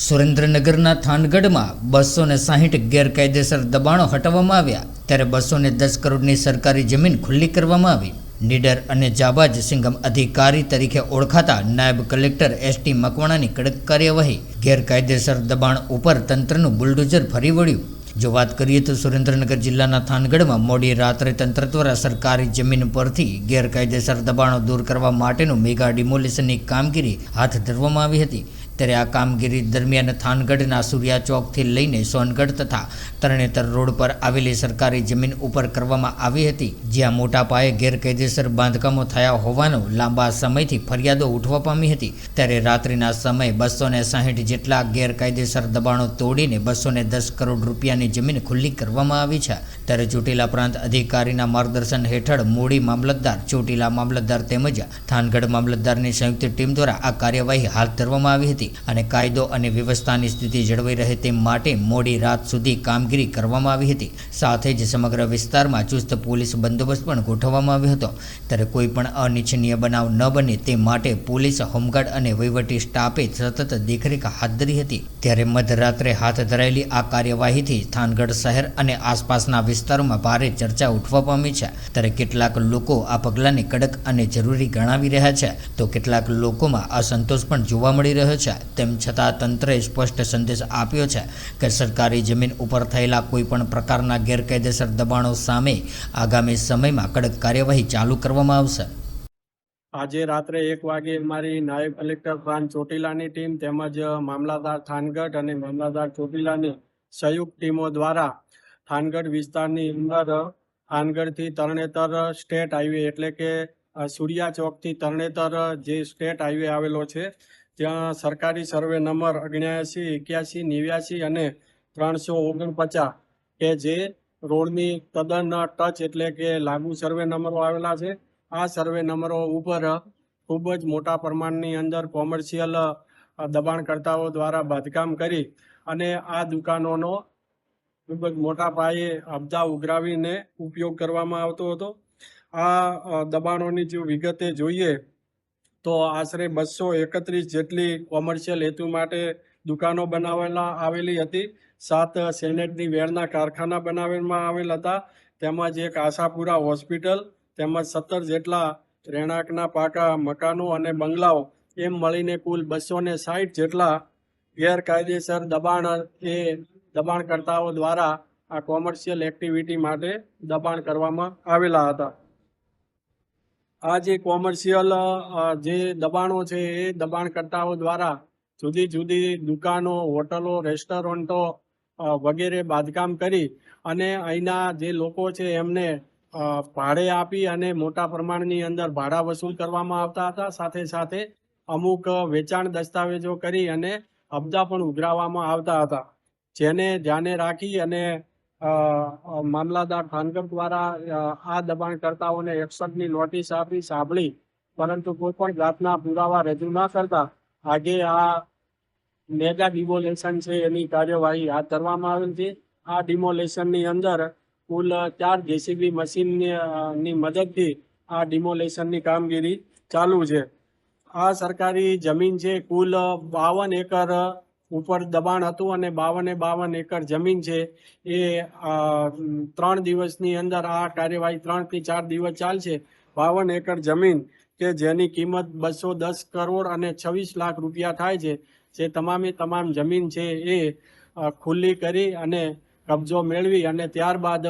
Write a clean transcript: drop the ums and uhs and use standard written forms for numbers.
સુરેન્દ્રનગરના થાનગઢમાં 260 ગેરકાયદેસર દબાણો હટાવવામાં આવ્યા ત્યારે 210 કરોડની સરકારી જમીન ખુલ્લી કરવામાં આવી। નીડર અને જાબાજ સિંઘમ અધિકારી તરીકે ઓળખાતા નાયબ કલેક્ટર એસટી મકવાણાની કડક કાર્યવાહી। ગેરકાયદેસર દબાણ ઉપર તંત્રનું બુલડોઝર ફરી વળ્યું। જો વાત કરીએ તો સુરેન્દ્રનગર જિલ્લાના થાનગઢમાં મોડી રાત્રે તંત્ર દ્વારા સરકારી જમીન પરથી ગેરકાયદેસર દબાણો દૂર કરવા માટેનું મેગા ડિમોલિશનની કામગીરી હાથ ધરવામાં આવી હતી। ત્યારે આ કામગીરી દરમિયાન થાનગઢના સૂર્યા ચોકથી લઈને સોનગઢ તથા તરણેતર રોડ પર આવેલી સરકારી જમીન ઉપર કરવામાં આવી હતી, જ્યાં મોટા પાયે ગેરકાયદેસર બાંધકામો થયા હોવાનો લાંબા સમયથી ફરિયાદો ઉઠવા પામી હતી। ત્યારે રાત્રિના સમયે 260 જેટલા ગેરકાયદેસર દબાણો તોડીને 210 કરોડ રૂપિયાની જમીન ખુલ્લી કરવામાં આવી છે। ત્યારે ચોટીલા પ્રાંત અધિકારીના માર્ગદર્શન હેઠળ મૂડી મામલતદાર, ચોટીલા મામલતદાર તેમજ થાનગઢ મામલતદારની સંયુક્ત ટીમ દ્વારા આ કાર્યવાહી હાથ ધરવામાં આવી હતી અને કાયદો અને વ્યવસ્થાની સ્થિતિ જળવાઈ રહે તે માટે મોડી રાત સુધી કામગીરી કરવામાં આવી હતી। સાથે જ સમગ્ર વિસ્તારમાં ચુસ્ત પોલીસ બંદોબસ્ત પણ ગોઠવવામાં આવ્યો હતો। ત્યારે કોઈ પણ અનિચ્છનીય બનાવ ન બને તે માટે પોલીસ, હોમગાર્ડ અને વહીવટી સ્ટાફે સતત દેખરેખ હાથ ધરી હતી। ત્યારે મધરાત્રે હાથ ધરાયેલી આ કાર્યવાહીથી થાનગઢ શહેર અને આસપાસના વિસ્તારોમાં ભારે ચર્ચા ઉઠવા પામી છે। ત્યારે કેટલાક લોકો આ પગલાંને કડક અને જરૂરી ગણાવી રહ્યા છે, તો કેટલાક લોકોમાં અસંતોષ પણ જોવા મળી રહ્યો છે। તેમ છતાં તંત્રએ સ્પષ્ટ સંદેશ આપ્યો છે કે સરકારી જમીન ઉપર થયેલા કોઈ પણ પ્રકારના ગેરકાયદેસર દબાણો સામે આગામી સમયમાં કડક કાર્યવાહી ચાલુ કરવામાં આવશે। આજે રાત્રે 1 વાગે મારી નાયબ કલેક્ટર પ્રાંત ચોટીલાની ટીમ તેમજ મામલતદાર થાનગઢ અને મામલતદાર ચોટીલાની સંયુક્ત ટીમો દ્વારા થાનગઢ વિસ્તારની અંદર થાનગઢથી તરણેતર સ્ટેટ હાઈવે એટલે કે સૂર્યા ચોકથી તરણેતર જે સ્ટેટ હાઈવે આવેલો છે, ત્યાં સરકારી સર્વે નંબર 79, 81, 89 અને 349 કે જે રોડની તદ્દન ટચ એટલે કે લાગુ સર્વે નંબરો આવેલા છે। આ સર્વે નંબરો ઉપર ખૂબ જ મોટા પ્રમાણની અંદર કોમર્શિયલ દબાણકર્તાઓ દ્વારા બાંધકામ કરી અને આ દુકાનોનો ખૂબ જ મોટા પાયે અબજા ઉઘરાવીને ઉપયોગ કરવામાં આવતો હતો। આ દબાણોની જો વિગતે જોઈએ તો આશરે 231 જેટલી કોમર્શિયલ હેતુ માટે દુકાનો આવેલી હતી। 7 સેનેટરી વેરના કારખાના બનાવવામાં આવેલ હતા, તેમજ એક આશાપુરા હોસ્પિટલ, તેમજ 17 જેટલા રહેણાંકના પાકા મકાનો અને બંગલાઓ, એમ મળીને કુલ 260 જેટલા ગેરકાયદેસર દબાણકર્તાઓ દ્વારા આ કોમર્શિયલ એક્ટિવિટી માટે દબાણ કરવામાં આવેલા હતા। આ જે કોમર્શિયલ જે દબાણો છે એ દબાણકર્તાઓ દ્વારા જુદી જુદી દુકાનો, હોટલો, રેસ્ટોરન્ટો વગેરે બાંધકામ કરી અને અહીંના જે લોકો છે એમને ભાડે આપી અને મોટા પ્રમાણની અંદર ભાડા વસૂલ કરવામાં આવતા હતા। સાથે સાથે અમુક વેચાણ દસ્તાવેજો કરી અને અબજા પણ ઉઘરાવવામાં આવતા હતા, જેને ધ્યાને રાખી અને મામલતદાર થાનગઢ દ્વારા આ દબાણકર્તાઓને એક્શનની નોટિસ આપી સાંભળી, પરંતુ કોઈ પણ જાતના પુરાવા રજૂ ન કરતા આજે આ મેગા ડિમોલેશન છે એની કાર્યવાહી હાથ ધરવામાં આવેલ છે। આ ડિમોલેશનની અંદર કુલ 4 જેસીબી મશીનની મદદથી આ ડિમોલેશનની કામગીરી ચાલુ છે। આ સરકારી જમીન છે, કુલ 52 એકર ઉપર દબાણ હતું અને 52 એકર જમીન છે એ 3 દિવસની અંદર આ કાર્યવાહી 3 થી 4 દિવસ ચાલશે। 52 એકર જમીન કે જેની કિંમત 210 કરોડ અને 26 લાખ રૂપિયા થાય છે, જે તમામે તમામ જમીન છે એ ખુલ્લી કરી અને કબજો મેળવી અને ત્યારબાદ